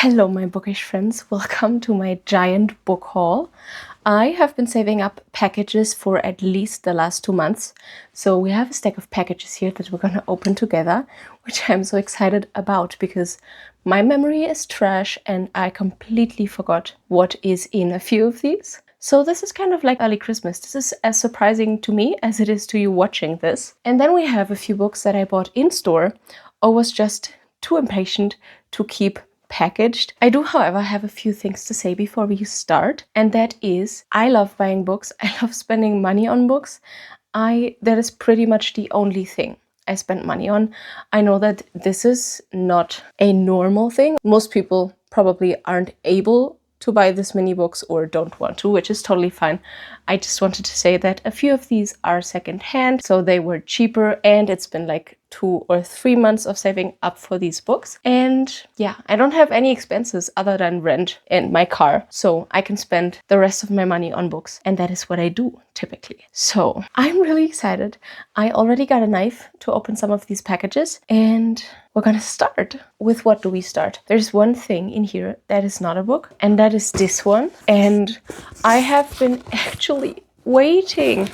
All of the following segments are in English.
Hello my bookish friends, welcome to my giant book haul. I have been saving up packages for at least the last 2 months. So we have a stack of packages here that we're gonna open together, which I'm so excited about because my memory is trash and I completely forgot what is in a few of these. So this is kind of like early Christmas. This is as surprising to me as it is to you watching this. And then we have a few books that I bought in store or was just too impatient to keep packaged. I do, however, have a few things to say before we start, and that is I love buying books. I love spending money on books. That is pretty much the only thing I spend money on. I know that this is not a normal thing. Most people probably aren't able to buy this many books or don't want to, which is totally fine. I just wanted to say that a few of these are secondhand, so they were cheaper, and it's been like 2 or 3 months of saving up for these books. And yeah, I don't have any expenses other than rent and my car, so I can spend the rest of my money on books, and that is what I do typically. So I'm really excited. I already got a knife to open some of these packages, and we're gonna start. With what do we start? There's one thing in here that is not a book, and that is this one. And I have been actually waiting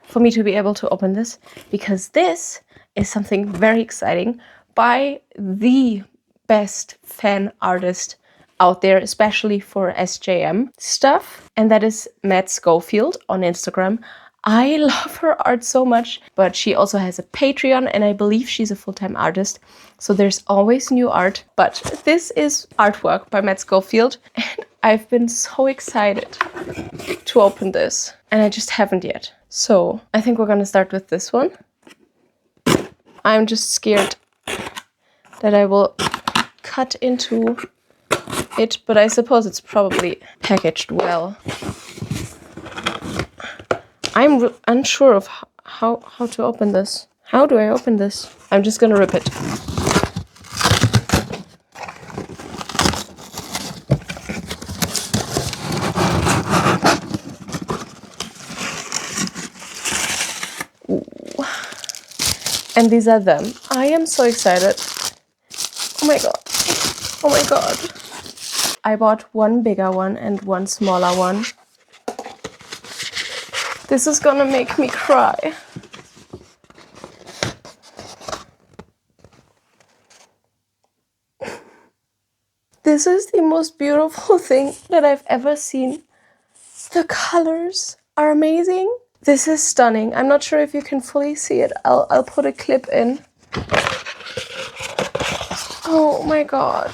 for me to be able to open this, because this is something very exciting by the best fan artist out there, especially for SJM stuff, and that is Matt Schofield on Instagram. I love her art so much, but she also has a Patreon, and I believe she's a full-time artist, so there's always new art. But this is artwork by Matt Schofield, and I've been so excited to open this, and I just haven't yet. So I think we're gonna start with this one. I'm just scared that I will cut into it, but I suppose it's probably packaged well. I'm unsure of how to open this. How do I open this? I'm just gonna rip it. Ooh. And these are them. I am so excited. Oh my god. Oh my god. I bought one bigger one and one smaller one. This is gonna make me cry. This is the most beautiful thing that I've ever seen. The colors are amazing. This is stunning. I'm not sure if you can fully see it. I'll put a clip in. Oh my god.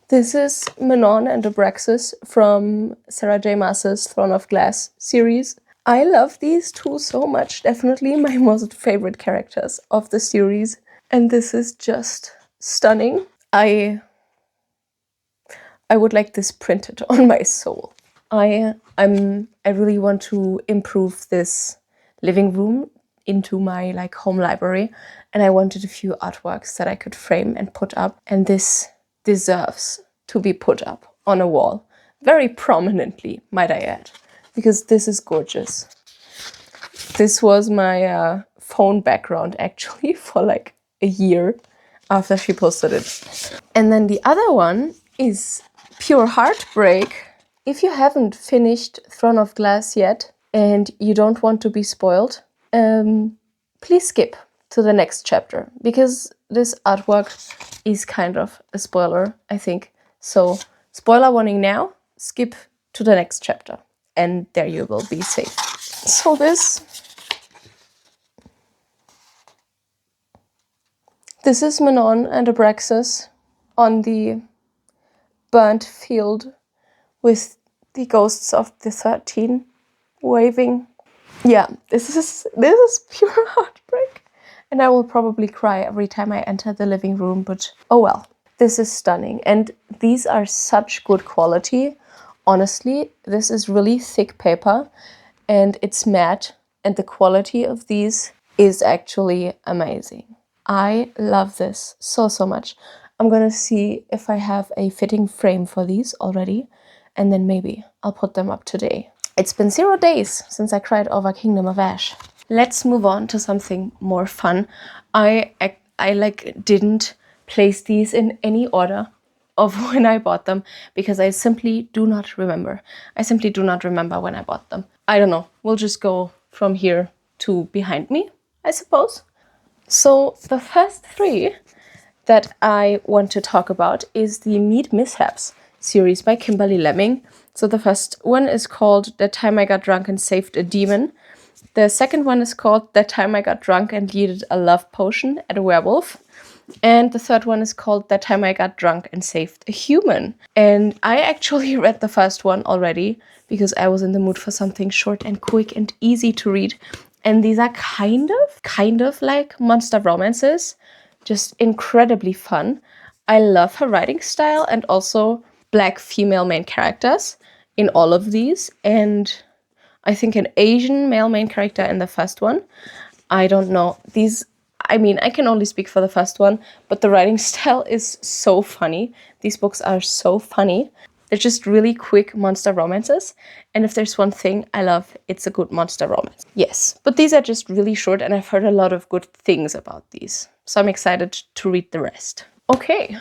This is Manon and Abraxas from Sarah J. Maas's Throne of Glass series. I love these two so much. Definitely my most favorite characters of the series. And this is just stunning. I would like this printed on my soul. I really want to improve this living room into my home library, and I wanted a few artworks that I could frame and put up, and this deserves to be put up on a wall very prominently, might I add, because this is gorgeous. This was my phone background actually for a year after she posted it. And then the other one is pure heartbreak. If you haven't finished Throne of Glass yet and you don't want to be spoiled, please skip to the next chapter, because this artwork is kind of a spoiler, I think. So, spoiler warning now, skip to the next chapter, and there you will be safe. So this is Manon and Abraxas on the burnt field with the ghosts of the 13 waving. Yeah, this is pure heartbreak. And I will probably cry every time I enter the living room, but oh well. This is stunning, and these are such good quality. Honestly, this is really thick paper, and it's matte, and the quality of these is actually amazing. I love this so much. I'm gonna see if I have a fitting frame for these already, and then maybe I'll put them up today. It's been 0 days since I cried over Kingdom of Ash. Let's move on to something more fun. I didn't place these in any order of when I bought them, because I simply do not remember. I simply do not remember when I bought them. I don't know. We'll just go from here to behind me, I suppose. So the first three that I want to talk about is the Meat Mishaps series by Kimberly Lemming. So the first one is called That Time I Got Drunk and Saved a Demon. The second one is called That Time I Got Drunk and Needed a Love Potion at a Werewolf. And the third one is called That Time I Got Drunk and Saved a Human. And I actually read the first one already because I was in the mood for something short and quick and easy to read. And these are kind of like monster romances, just incredibly fun. I love her writing style and also Black female main characters in all of these. And I think an Asian male main character in the first one. I don't know. I can only speak for the first one, but the writing style is so funny. These books are so funny. They're just really quick monster romances. And if there's one thing I love, it's a good monster romance. Yes, but these are just really short and I've heard a lot of good things about these. So I'm excited to read the rest. Okay,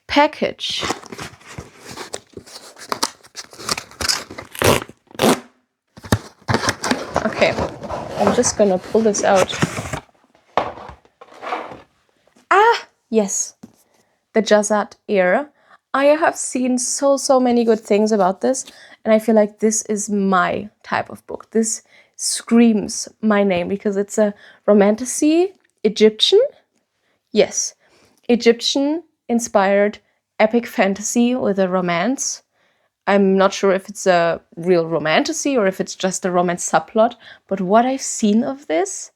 package. Okay, I'm just gonna pull this out. Ah, yes, the Jazat era. I have seen so many good things about this, and I feel like this is my type of book. This screams my name because it's a romantasy, Egyptian. Yes, Egyptian inspired epic fantasy with a romance. I'm not sure if it's a real romantasy or if it's just a romance subplot, but what I've seen of this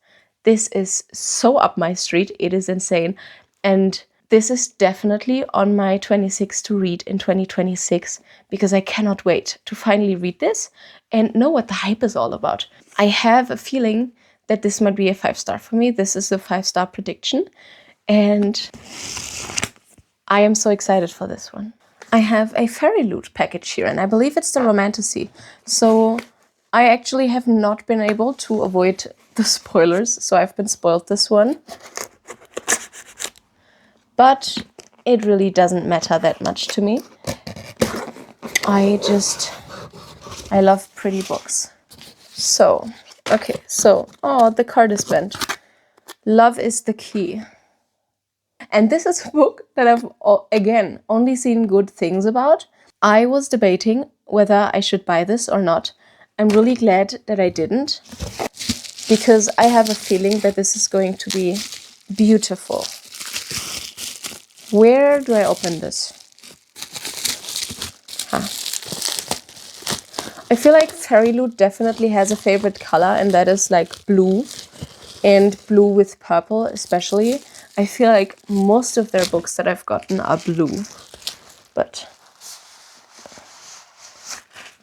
is so up my street. It is insane. And this is definitely on my 26 to read in 2026 because I cannot wait to finally read this and know what the hype is all about. I have a feeling that this might be a 5-star for me. This is a 5-star prediction. And I am so excited for this one. I have a Fairy Loot package here, and I believe it's the Romantasy. So I actually have not been able to avoid the spoilers, so I've been spoiled this one. But it really doesn't matter that much to me. I love pretty books. So, okay, oh, the card is bent. Love is the Key. And this is a book that I've, again, only seen good things about. I was debating whether I should buy this or not. I'm really glad that I didn't, because I have a feeling that this is going to be beautiful. Where do I open this? I feel like Fairy Loot definitely has a favorite color, and that is like blue, and blue with purple especially. I feel like most of their books that I've gotten are blue. But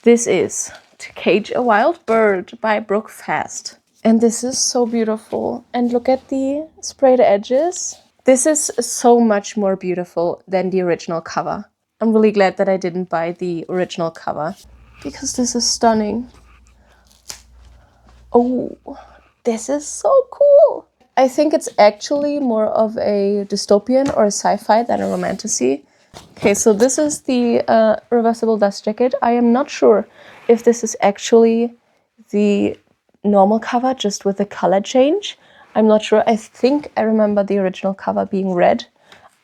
this is To Cage a Wild Bird by Brooke Fast. And this is so beautiful. And look at the sprayed edges. This is so much more beautiful than the original cover. I'm really glad that I didn't buy the original cover because this is stunning. Oh, this is so cool. I think it's actually more of a dystopian or a sci-fi than a romantasy. Okay, so this is the reversible dust jacket. I am not sure if this is actually the normal cover, just with the color change. I'm not sure. I think I remember the original cover being red.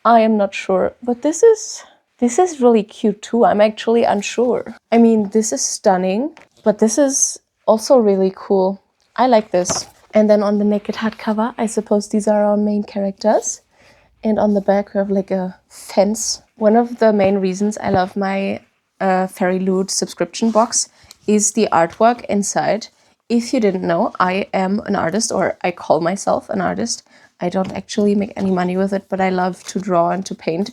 I am not sure, but this is really cute too. I'm actually unsure. I mean, this is stunning, but this is also really cool. I like this. And then on the naked hardcover, I suppose these are our main characters. And on the back, we have like a fence. One of the main reasons I love my Fairy Loot subscription box is the artwork inside. If you didn't know, I am an artist, or I call myself an artist. I don't actually make any money with it, but I love to draw and to paint.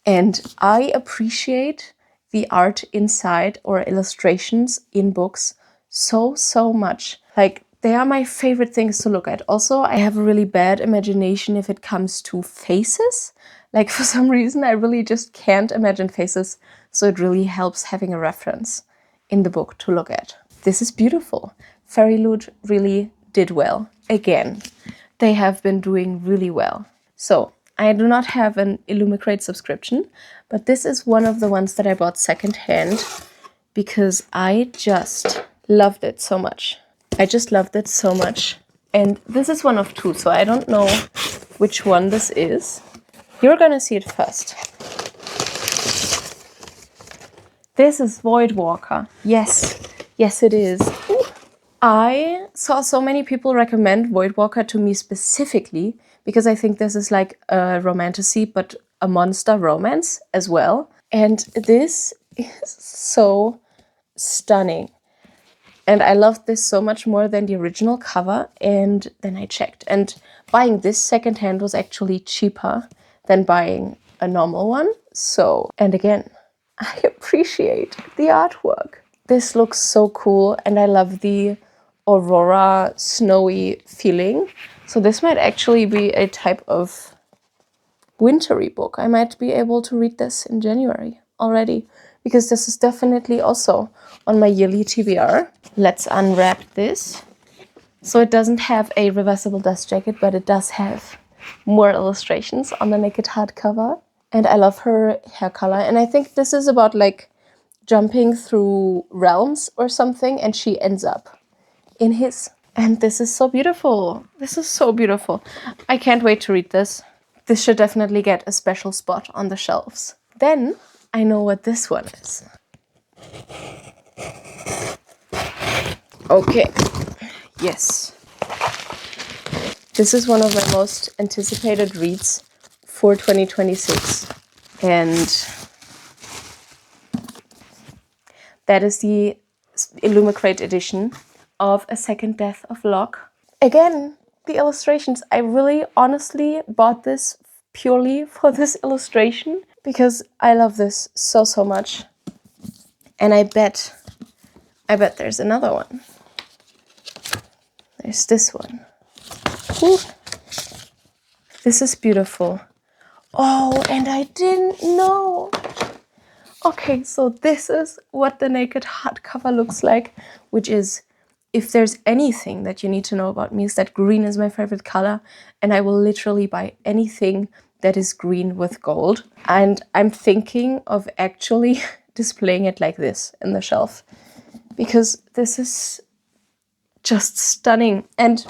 And I appreciate the art inside or illustrations in books so much. Like, they are my favorite things to look at. Also, I have a really bad imagination if it comes to faces. Like, for some reason, I really just can't imagine faces. So it really helps having a reference in the book to look at. This is beautiful. Fairy Loot really did well. Again, they have been doing really well. So I do not have an Illumicrate subscription, but this is one of the ones that I bought secondhand because I just loved it so much. I just loved it so much. And this is one of two, so I don't know which one this is. You're gonna see it first. This is Voidwalker. Yes, yes it is. Ooh. I saw so many people recommend Voidwalker to me specifically because I think this is like a romantasy, but a monster romance as well. And this is so stunning. And I loved this so much more than the original cover, and then I checked. And buying this secondhand was actually cheaper than buying a normal one. So, and again, I appreciate the artwork. This looks so cool, and I love the aurora snowy feeling. So this might actually be a type of wintry book. I might be able to read this in January already, because this is definitely also on my yearly TBR. Let's unwrap this. So it doesn't have a reversible dust jacket, but it does have more illustrations on the naked hardcover. And I love her hair color. And I think this is about like jumping through realms or something, and she ends up in his. And this is so beautiful. This is so beautiful. I can't wait to read this. This should definitely get a special spot on the shelves. Then I know what this one is. Okay, yes. This is one of my most anticipated reads for 2026. And that is the Illumicrate edition of A Second Death of Locke. Again, the illustrations. I really honestly bought this purely for this illustration because I love this so, so much. And I bet there's another one. There's this one. Ooh. This is beautiful. Oh, and I didn't know. Okay, so this is what the naked hardcover looks like, which is, if there's anything that you need to know about me, is that green is my favorite color, and I will literally buy anything that is green with gold. And I'm thinking of actually displaying it like this in the shelf, because this is just stunning. And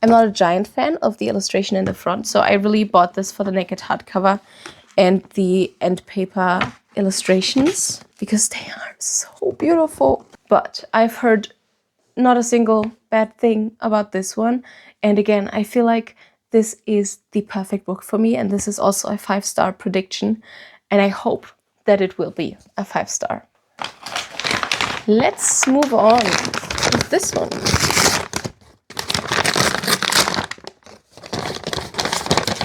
I'm not a giant fan of the illustration in the front, so I really bought this for the naked hardcover and the end paper illustrations because they are so beautiful. But I've heard not a single bad thing about this one. And again, I feel like this is the perfect book for me, and this is also a 5-star prediction, and I hope that it will be a 5-star. Let's move on with this one.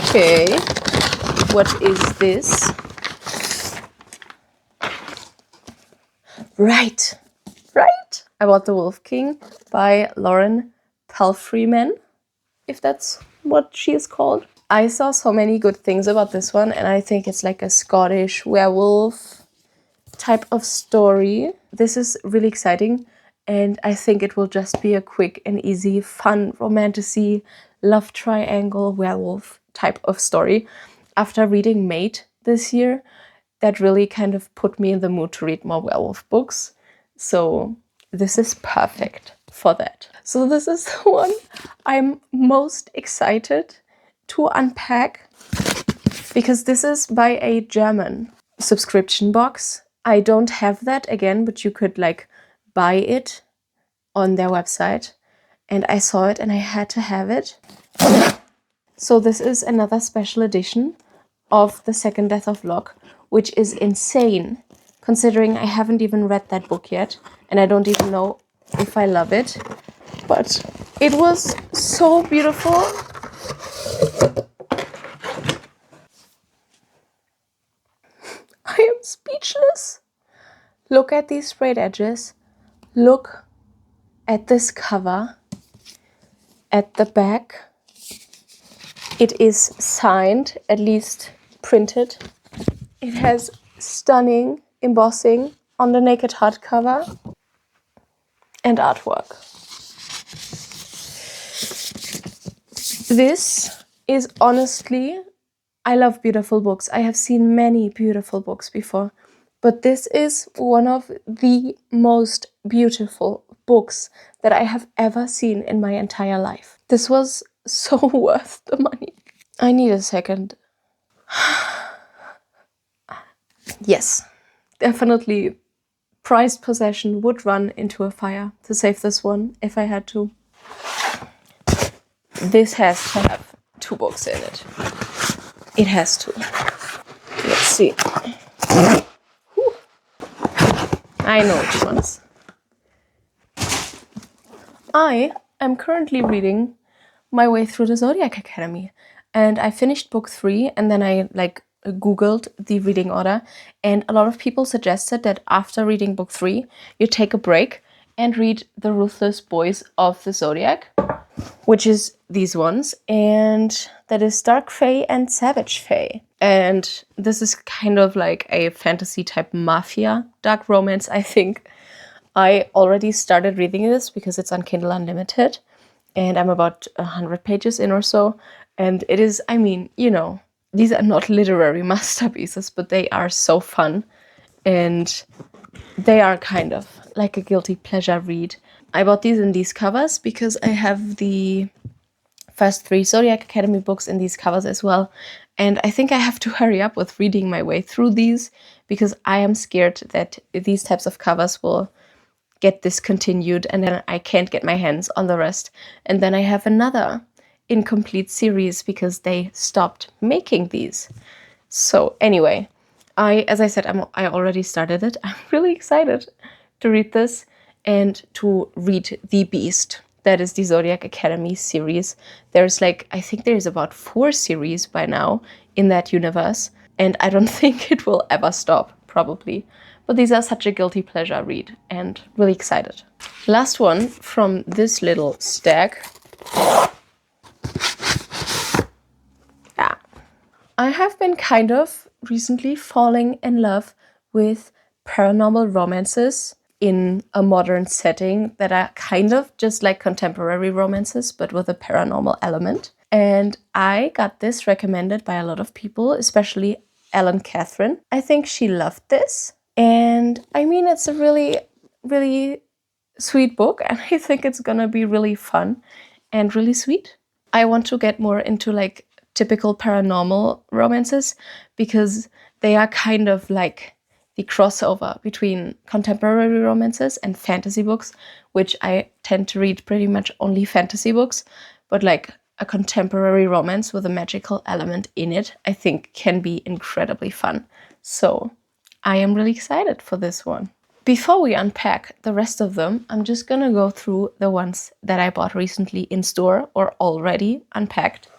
Okay, what is this? Right. I bought The Wolf King by Lauren Palfreyman, if that's what she is called. I saw so many good things about this one, and I think it's like a Scottish werewolf type of story. This is really exciting, and I think it will just be a quick and easy, fun, romantasy, love triangle werewolf type of story. After reading Mate this year, that really kind of put me in the mood to read more werewolf books. So this is perfect for that. So this is the one I'm most excited to unpack because this is by a German subscription box. I don't have that again, but you could like buy it on their website, and I saw it and I had to have it. So this is another special edition of The Second Death of Locke, which is insane considering I haven't even read that book yet, and I don't even know if I love it, but it was so beautiful. I am speechless. Look at these sprayed edges. Look at this cover. At the back, it is signed, at least printed. It has stunning embossing on the naked hardcover and artwork. This is honestly, I love beautiful books. I have seen many beautiful books before, but this is one of the most beautiful books that I have ever seen in my entire life. This was so worth the money. I need a second. Yes, definitely prized possession would run into a fire to save this one if I had to. This has to have 2 books in it. It has to. Let's see. Whew. I know which ones. I am currently reading my way through the Zodiac Academy, and I finished book 3, and then I googled the reading order, and a lot of people suggested that after reading book 3 you take a break and read The Ruthless Boys of the Zodiac, which is these ones, and that is Dark Fae and Savage Fae. And this is kind of like a fantasy type mafia dark romance, I think. I already started reading this because it's on Kindle Unlimited, and I'm about 100 pages in or so. And it is, I mean, you know, these are not literary masterpieces, but they are so fun. And they are kind of like a guilty pleasure read. I bought these in these covers because I have the first 3 Zodiac Academy books in these covers as well. And I think I have to hurry up with reading my way through these because I am scared that these types of covers will get discontinued and then I can't get my hands on the rest. And then I have another incomplete series because they stopped making these. So anyway, as I said, I already started it. I'm really excited to read this and to read The Beast. That is the Zodiac Academy series. There's I think there's about 4 series by now in that universe, and I don't think it will ever stop, probably. But these are such a guilty pleasure read, and really excited. Last one from this little stack. Yeah. I have been kind of recently falling in love with paranormal romances in a modern setting that are kind of just like contemporary romances, but with a paranormal element. And I got this recommended by a lot of people, especially Ellen Catherine. I think she loved this. And I mean, it's a really, really sweet book, and I think it's gonna be really fun and really sweet. I want to get more into typical paranormal romances because they are kind of like the crossover between contemporary romances and fantasy books, which I tend to read pretty much only fantasy books, but a contemporary romance with a magical element in it, I think can be incredibly fun. So I am really excited for this one. Before we unpack the rest of them, I'm just gonna go through the ones that I bought recently in store or already unpacked.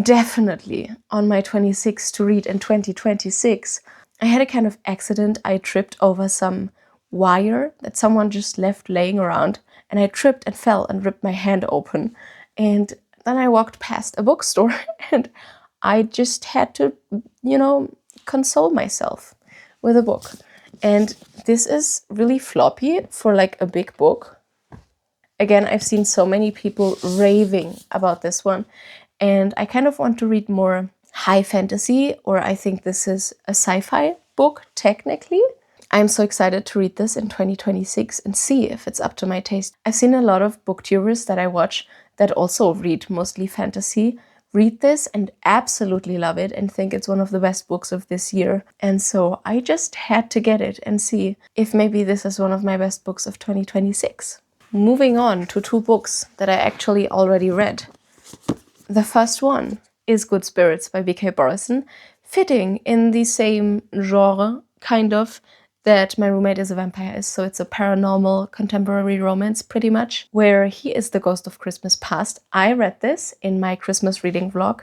Definitely on my 26 to read in 2026, I had a kind of accident. I tripped over some wire that someone just left laying around, and I tripped and fell and ripped my hand open. And then I walked past a bookstore and I just had to, console myself with a book. And this is really floppy for a big book. Again, I've seen so many people raving about this one, and I kind of want to read more high fantasy, or I think this is a sci-fi book technically. I'm so excited to read this in 2026 and see if it's up to my taste. I've seen a lot of booktubers that I watch that also read mostly fantasy read this and absolutely love it and think it's one of the best books of this year. And so I just had to get it and see if maybe this is one of my best books of 2026. Moving on to 2 books that I actually already read. The first one is Good Spirits by B.K. Borison, fitting in the same genre, kind of, that My Roommate is a Vampire is. So it's a paranormal contemporary romance, pretty much, where he is the ghost of Christmas past. I read this in my Christmas reading vlog,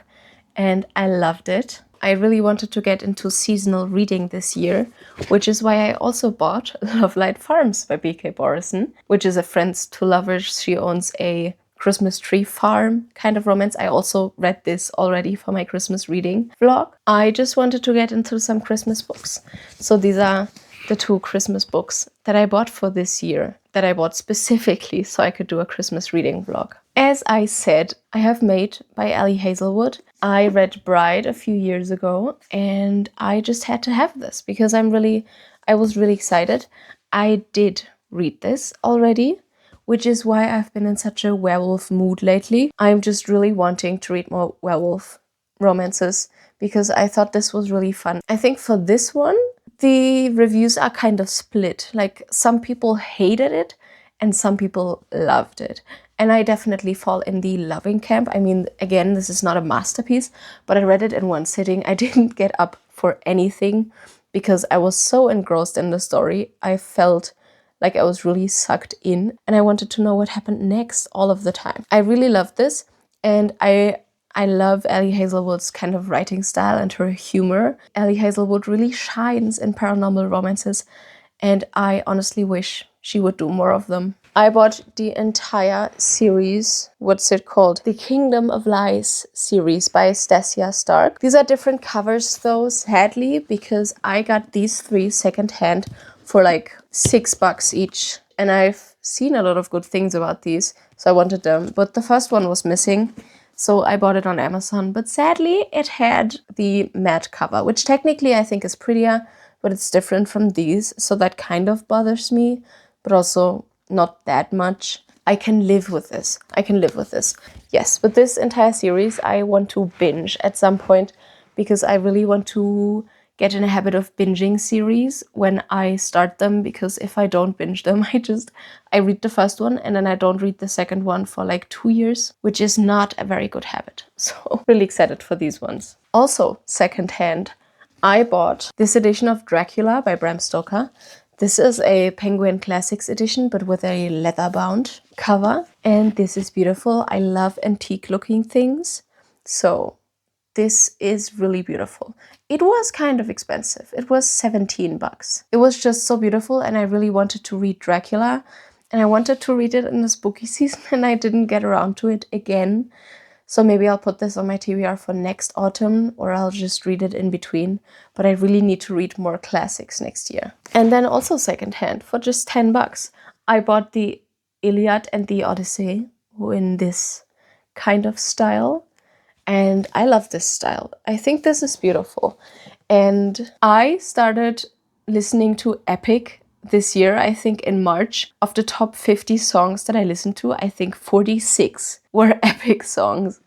and I loved it. I really wanted to get into seasonal reading this year, which is why I also bought Love Light Farms by B.K. Borison, which is a friends to lovers. She owns a Christmas tree farm kind of romance. I also read this already for my Christmas reading vlog. I just wanted to get into some Christmas books. So these are the 2 Christmas books that I bought for this year, that I bought specifically so I could do a Christmas reading vlog. As I said, I have Made by Ali Hazelwood. I read Bride a few years ago and I just had to have this because I was really excited. I did read this already, which is why I've been in such a werewolf mood lately. I'm just really wanting to read more werewolf romances because I thought this was really fun. I think for this one, the reviews are kind of split. Like, some people hated it and some people loved it. And I definitely fall in the loving camp. I mean, again, this is not a masterpiece, but I read it in one sitting. I didn't get up for anything because I was so engrossed in the story. I felt like I was really sucked in and I wanted to know what happened next all of the time. I really loved this, and I love Ali Hazelwood's kind of writing style and her humor. Ali Hazelwood really shines in paranormal romances, and I honestly wish she would do more of them. I bought the entire series, what's it called? The Kingdom of Lies series by Stasia Stark. These are different covers though, sadly, because I got these 3 secondhand for like $6 each. And I've seen a lot of good things about these, so I wanted them. But the first one was missing, so I bought it on Amazon. But sadly, it had the matte cover, which technically I think is prettier, but it's different from these, so that kind of bothers me, but also not that much. I can live with this. Yes, but this entire series I want to binge at some point because I really want to get in a habit of binging series when I start them, because if I don't binge them, I read the first one and then I don't read the second one for like 2 years, which is not a very good habit. So really excited for these ones. Also, secondhand, I bought this edition of Dracula by Bram Stoker. This is a Penguin Classics edition, but with a leather-bound cover. And this is beautiful. I love antique-looking things. So this is really beautiful. It was kind of expensive. It was $17. It was just so beautiful, and I really wanted to read Dracula. And I wanted to read it in the spooky season, and I didn't get around to it again. So maybe I'll put this on my TBR for next autumn, or I'll just read it in between. But I really need to read more classics next year. And then also secondhand for just $10. I bought the Iliad and the Odyssey in this kind of style. And I love this style. I think this is beautiful. And I started listening to Epic this year, I think in March. Of the top 50 songs that I listened to, I think 46 were Epic songs.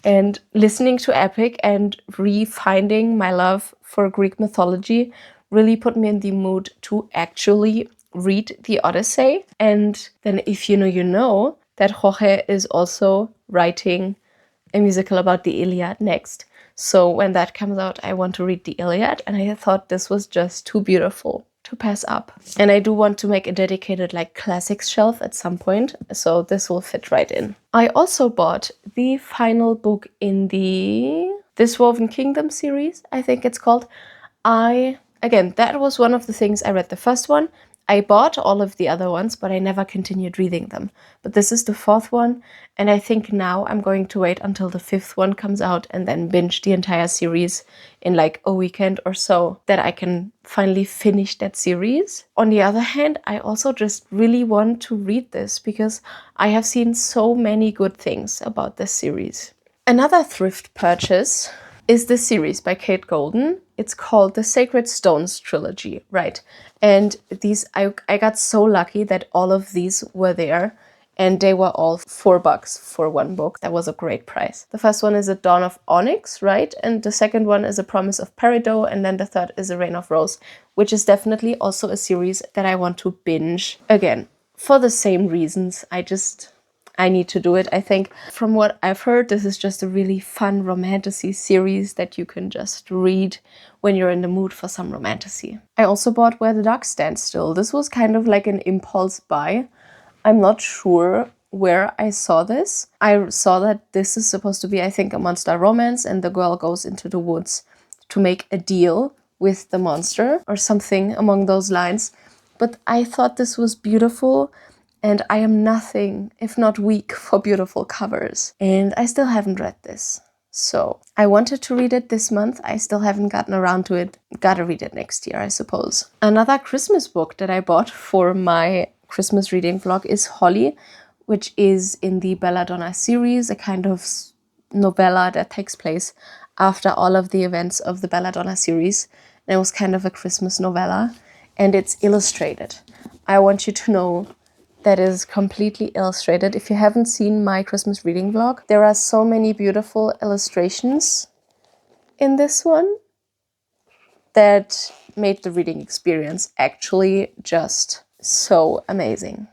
And listening to Epic and refinding my love for Greek mythology really put me in the mood to actually read the Odyssey. And then if you know that Jorge is also writing a musical about the Iliad next. So when that comes out, I want to read the Iliad, and I thought this was just too beautiful to pass up. And I do want to make a dedicated like classics shelf at some point, so this will fit right in. I also bought the final book in the This Woven Kingdom series, I think it's called. Again, that was one of the things. I read the first one. I bought all of the other ones, but I never continued reading them. But this is the 4th one, and I think now I'm going to wait until the 5th one comes out and then binge the entire series in like a weekend or so, that I can finally finish that series. On the other hand, I also just really want to read this because I have seen so many good things about this series. Another thrift purchase is this series by Kate Golden. It's called the Sacred Stones Trilogy, right? And these, I got so lucky that all of these were there, and they were all $4 for one book. That was a great price. The first one is A Dawn of Onyx, right? And the second one is A Promise of Peridot, and then the third is A Reign of Rose, which is definitely also a series that I want to binge again. For the same reasons, I need to do it. I think from what I've heard, this is just a really fun romantasy series that you can just read when you're in the mood for some romantasy. I also bought Where the Dark Stands Still. This was kind of like an impulse buy. I'm not sure where I saw this. I saw that this is supposed to be, I think, a monster romance, and the girl goes into the woods to make a deal with the monster or something along those lines. But I thought this was beautiful. And I am nothing if not weak for beautiful covers. And I still haven't read this. So I wanted to read it this month. I still haven't gotten around to it. Gotta read it next year, I suppose. Another Christmas book that I bought for my Christmas reading vlog is Holly, which is in the Belladonna series, a kind of novella that takes place after all of the events of the Belladonna series. And it was kind of a Christmas novella, and it's illustrated. I want you to know that is completely illustrated. If you haven't seen my Christmas reading vlog, there are so many beautiful illustrations in this one that made the reading experience actually just so amazing.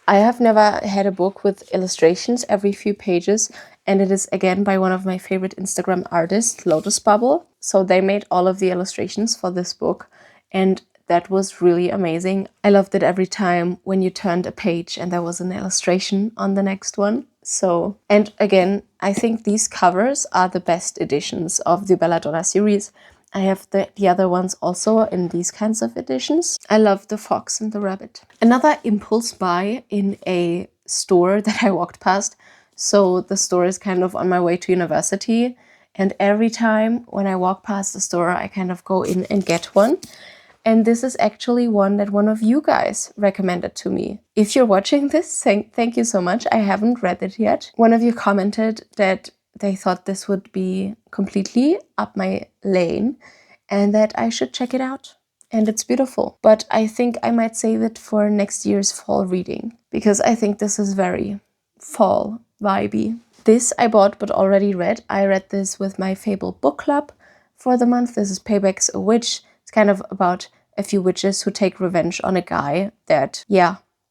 I have never had a book with illustrations every few pages, and it is again by one of my favorite Instagram artists, Lotus Bubble. So they made all of the illustrations for this book, and that was really amazing. I loved it every time when you turned a page and there was an illustration on the next one. So, and again, I think these covers are the best editions of the Belladonna series. I have the other ones also in these kinds of editions. I love the fox and the rabbit. Another impulse buy in a store that I walked past. So the store is kind of on my way to university. And every time when I walk past the store, I kind of go in and get one. And this is actually one that one of you guys recommended to me. If you're watching this, thank you so much. I haven't read it yet. One of you commented that they thought this would be completely up my lane and that I should check it out. And it's beautiful. But I think I might save it for next year's fall reading because I think this is very fall vibey. This I bought but already read. I read this with my Fable book club for the month. This is Payback's a Witch. It's kind of about a few witches who take revenge on a guy that,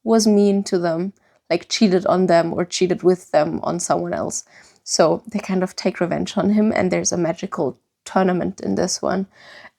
was mean to them, like cheated on them or cheated with them on someone else. So they kind of take revenge on him, and there's a magical tournament in this one.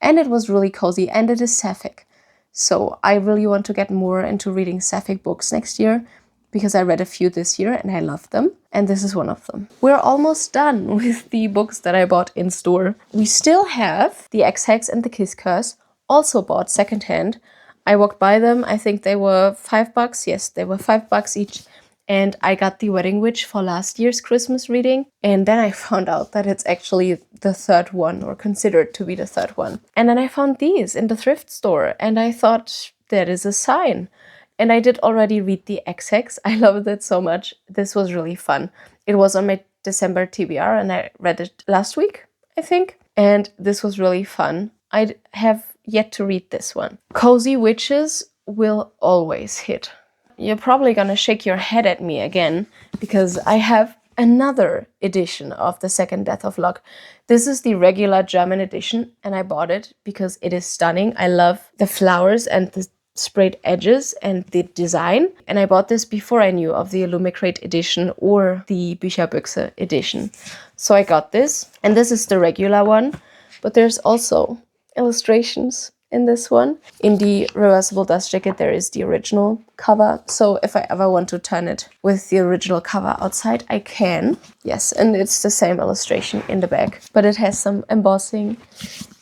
And it was really cozy, and it is sapphic. So I really want to get more into reading sapphic books next year, because I read a few this year and I love them. And this is one of them. We're almost done with the books that I bought in store. We still have The Ex-Hex and The Kiss Curse, also bought secondhand. I walked by them. I think they were $5. Yes, they were $5 each. And I got The Wedding Witch for last year's Christmas reading. And then I found out that it's actually the third one, or considered to be the third one. And then I found these in the thrift store. And I thought, that is a sign. And I did already read The Ex-Hex. I loved it so much. This was really fun. It was on my December TBR and I read it last week, I think. And this was really fun. I have yet to read this one. Cozy witches will always hit. You're probably gonna shake your head at me again because I have another edition of The Second Death of Locke. This is the regular German edition and I bought it because it is stunning. I love the flowers and the sprayed edges and the design. And I bought this before I knew of the Illumicrate edition or the Bücherbüchse edition. So I got this, and this is the regular one, but there's also illustrations in this one. In the reversible dust jacket, there is the original cover. So if I ever want to turn it with the original cover outside, I can. Yes, and it's the same illustration in the back, but it has some embossing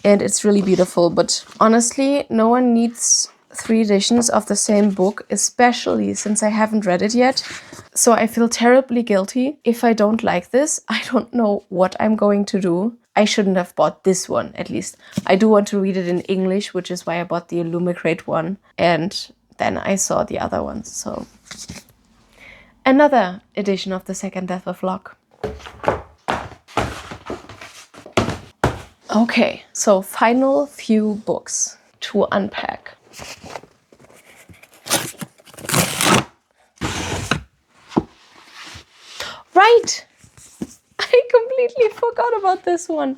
and it's really beautiful. But honestly, no one needs 3 editions of the same book, especially since I haven't read it yet. So I feel terribly guilty. If I don't like this, I don't know what I'm going to do. I shouldn't have bought this one, at least. I do want to read it in English, which is why I bought the Illumicrate one. And then I saw the other ones, so. Another edition of The Second Death of Locke. Okay, so final few books to unpack. Right! I completely forgot about this one.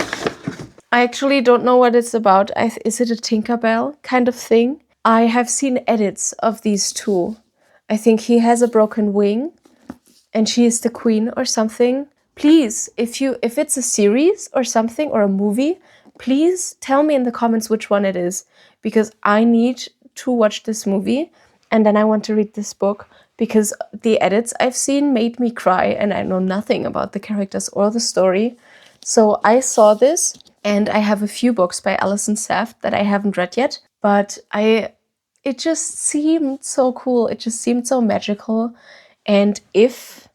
I actually don't know what it's about. Is it a Tinkerbell kind of thing? I have seen edits of these two. I think he has a broken wing and she is the queen or something. Please, if it's a series or something or a movie, please tell me in the comments which one it is, because I need to watch this movie and then I want to read this book, because the edits I've seen made me cry and I know nothing about the characters or the story. So I saw this, and I have a few books by Alison Saft that I haven't read yet, but it just seemed so cool. It just seemed so magical. And if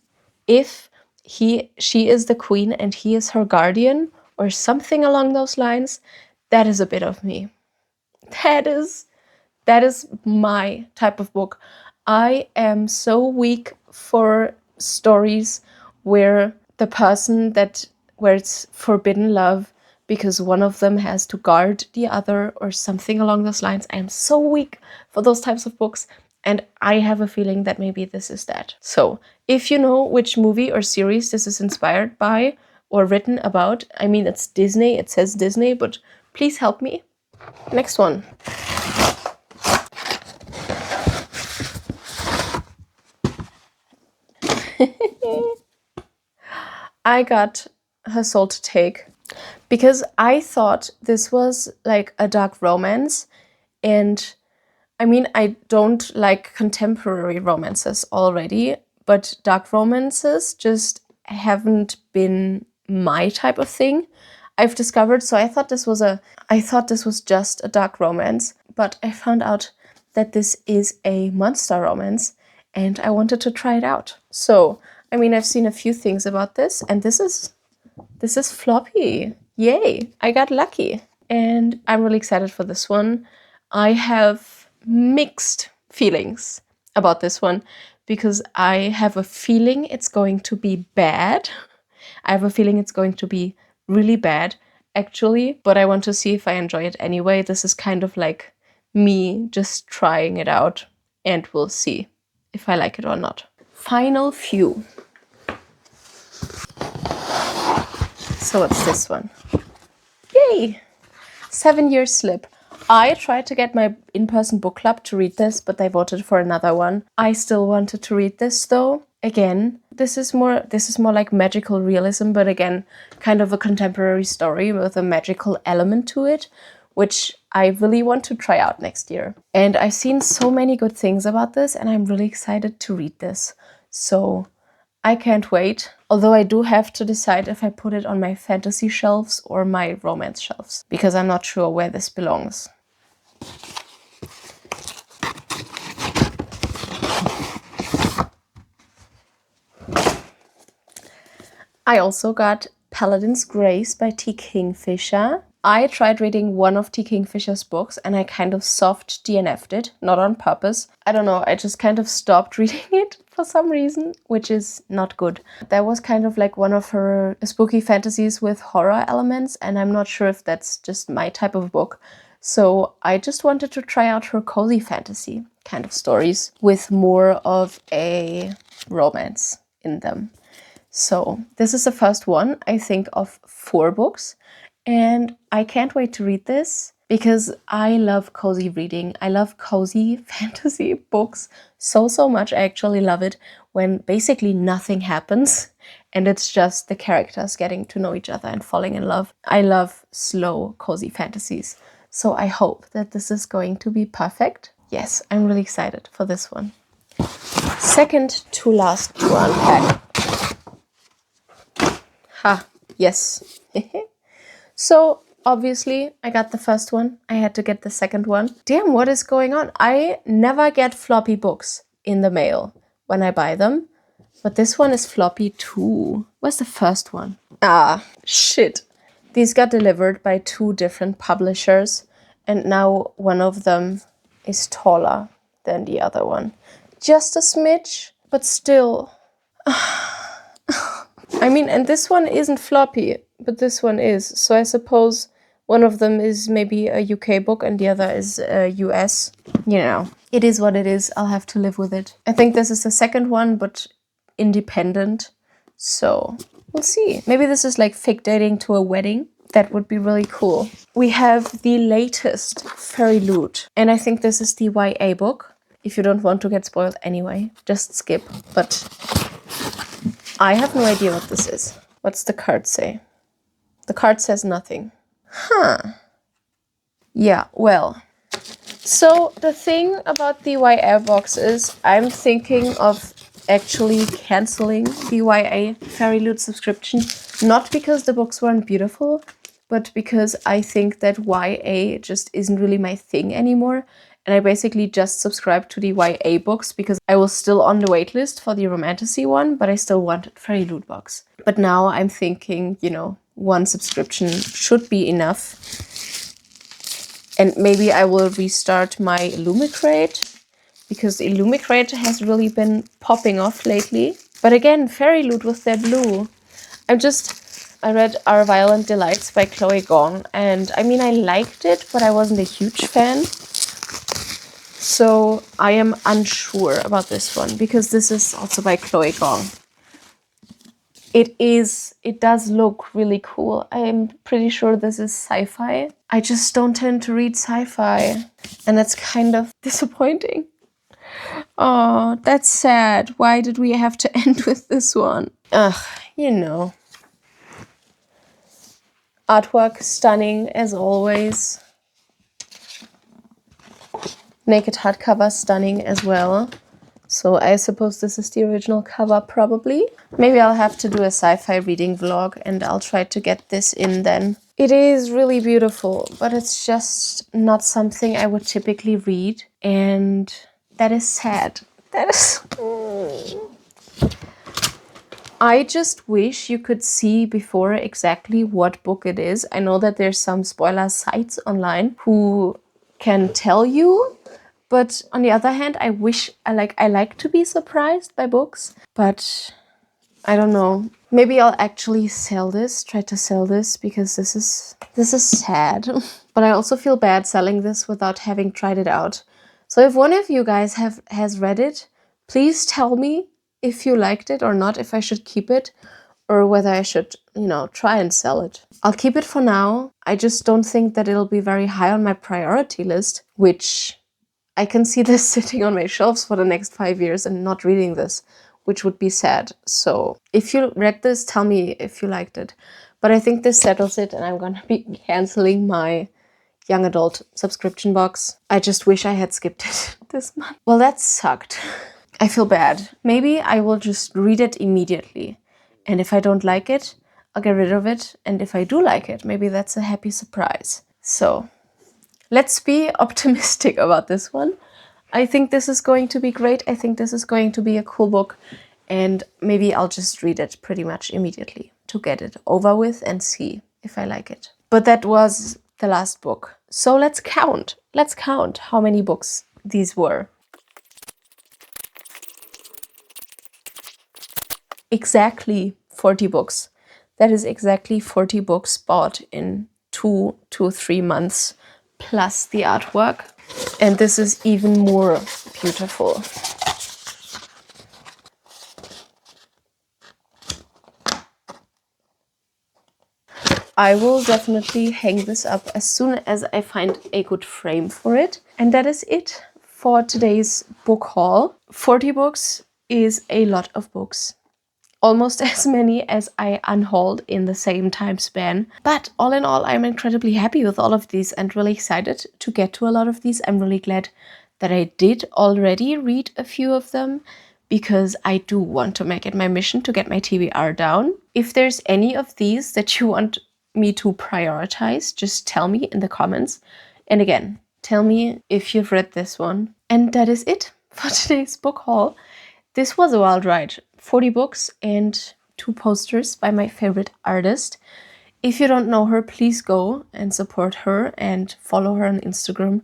she is the queen and he is her guardian or something along those lines, that is a bit of me. That is my type of book. I am so weak for stories where the person where it's forbidden love because one of them has to guard the other or something along those lines. I am so weak for those types of books, and I have a feeling that maybe this is that. So if you know which movie or series this is inspired by or written about, I mean, it's Disney, it says Disney, but please help me. Next one. I got Her Soul to Take because I thought this was like a dark romance, and I mean, I don't like contemporary romances already, but dark romances just haven't been my type of thing, I've discovered. So I thought this was just a dark romance, but I found out that this is a monster romance, and I wanted to try it out. So, I mean, I've seen a few things about this, and this is floppy. Yay, I got lucky. And I'm really excited for this one. I have mixed feelings about this one because I have a feeling it's going to be bad. I have a feeling it's going to be really bad, actually, but I want to see if I enjoy it anyway. This is kind of like me just trying it out, and we'll see if I like it or not. Final few. So what's this one? Yay! 7 Years Slip. I tried to get my in-person book club to read this, but they voted for another one. I still wanted to read this though. Again, this is more like magical realism, but again, kind of a contemporary story with a magical element to it, which I really want to try out next year. And I've seen so many good things about this, and I'm really excited to read this. So I can't wait, although I do have to decide if I put it on my fantasy shelves or my romance shelves, because I'm not sure where this belongs. I also got Paladin's Grace by T. Kingfisher. I tried reading one of T. Kingfisher's books and I kind of soft DNF'd it, not on purpose. I don't know, I just kind of stopped reading it for some reason, which is not good. That was kind of like one of her spooky fantasies with horror elements, and I'm not sure if that's just my type of book. So I just wanted to try out her cozy fantasy kind of stories with more of a romance in them. So this is the first one, I think, of 4 books. And I can't wait to read this because I love cozy reading. I love cozy fantasy books so much. I actually love it when basically nothing happens and it's just the characters getting to know each other and falling in love. I love slow, cozy fantasies. So I hope that this is going to be perfect. Yes, I'm really excited for this one. Second to last to unpack. Ha, yes. So obviously I got the first one. I had to get the second one. Damn, what is going on? I never get floppy books in the mail when I buy them. But this one is floppy too. Where's the first one? Ah, shit. These got delivered by 2 different publishers. And now one of them is taller than the other one. Just a smidge, but still. I mean, and this one isn't floppy, but this one is. So I suppose one of them is maybe a UK book and the other is US. You know, it is what it is. I'll have to live with it. I think this is the second one, but independent. So we'll see. Maybe this is like fake dating to a wedding. That would be really cool. We have the latest Fairy Loot. And I think this is the YA book. If you don't want to get spoiled anyway, just skip. But I have no idea what this is. What's the card say? The card says nothing. Huh. Yeah, well. So the thing about the YA box is I'm thinking of actually canceling the YA Fairy Loot subscription. Not because the books weren't beautiful, but because I think that YA just isn't really my thing anymore. And I basically just subscribed to the YA books because I was still on the waitlist for the Romantasy one, but I still wanted Fairy Loot box. But now I'm thinking, you know, one subscription should be enough. And maybe I will restart my Illumicrate because Illumicrate has really been popping off lately. But again, Fairy Loot with their blue. I read Our Violent Delights by Chloe Gong, and I mean, I liked it, but I wasn't a huge fan. So I am unsure about this one, because this is also by Chloe Gong. It does look really cool. I'm pretty sure this is sci-fi. I just don't tend to read sci-fi, and that's kind of disappointing. Oh, that's sad. Why did we have to end with this one? Ugh, you know. Artwork stunning as always. Naked hardcover stunning as well. So I suppose this is the original cover, probably. Maybe I'll have to do a sci-fi reading vlog and I'll try to get this in then. It is really beautiful, but it's just not something I would typically read. And that is sad. That is... I just wish you could see before exactly what book it is. I know that there's some spoiler sites online who can tell you. But on the other hand, I like to be surprised by books, but I don't know. Maybe I'll actually try to sell this, because this is sad. But I also feel bad selling this without having tried it out. So if one of you guys has read it, please tell me if you liked it or not, if I should keep it, or whether I should, try and sell it. I'll keep it for now. I just don't think that it'll be very high on my priority list, which... I can see this sitting on my shelves for the next 5 years and not reading this, which would be sad. So if you read this, tell me if you liked it. But I think this settles it, and I'm going to be canceling my young adult subscription box. I just wish I had skipped it this month. Well, that sucked. I feel bad. Maybe I will just read it immediately. And if I don't like it, I'll get rid of it. And if I do like it, maybe that's a happy surprise. So... let's be optimistic about this one. I think this is going to be great. I think this is going to be a cool book. And maybe I'll just read it pretty much immediately to get it over with and see if I like it. But that was the last book. So let's count. Let's count how many books these were. Exactly 40 books. That is exactly 40 books bought in 2 to 3 months. Plus the artwork, and this is even more beautiful. I will definitely hang this up as soon as I find a good frame for it. And that is it for today's book haul. 40 books is a lot of books. Almost as many as I unhauled in the same time span. But all in all, I'm incredibly happy with all of these and really excited to get to a lot of these. I'm really glad that I did already read a few of them, because I do want to make it my mission to get my TBR down. If there's any of these that you want me to prioritize, just tell me in the comments. And again, tell me if you've read this one. And that is it for today's book haul. This was a wild ride. 40 books and 2 posters by my favorite artist. If you don't know her, please go and support her and follow her on Instagram.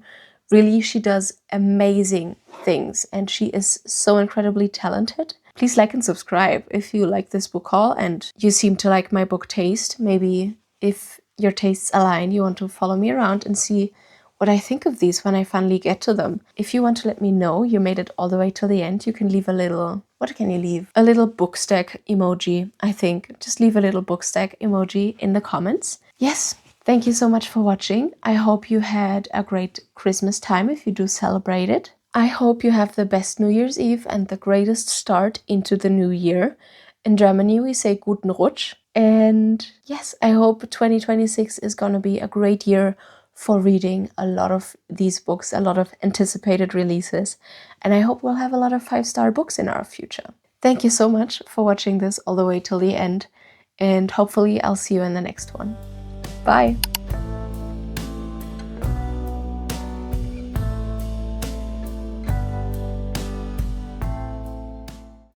Really, she does amazing things and she is so incredibly talented. Please like and subscribe if you like this book haul and you seem to like my book taste. Maybe if your tastes align, you want to follow me around and see what I think of these when I finally get to them. If you want to let me know you made it all the way to the end, you can leave a little... what can you leave? A little book stack emoji, I think. Just leave a little book stack emoji in the comments. Yes, thank you so much for watching. I hope you had a great Christmas time if you do celebrate it. I hope you have the best New Year's Eve and the greatest start into the new year. In Germany, we say Guten Rutsch. And yes, I hope 2026 is going to be a great year for reading a lot of these books, a lot of anticipated releases, and I hope we'll have a lot of 5-star books in our future. Thank you so much for watching this all the way till the end, and hopefully I'll see you in the next one. Bye!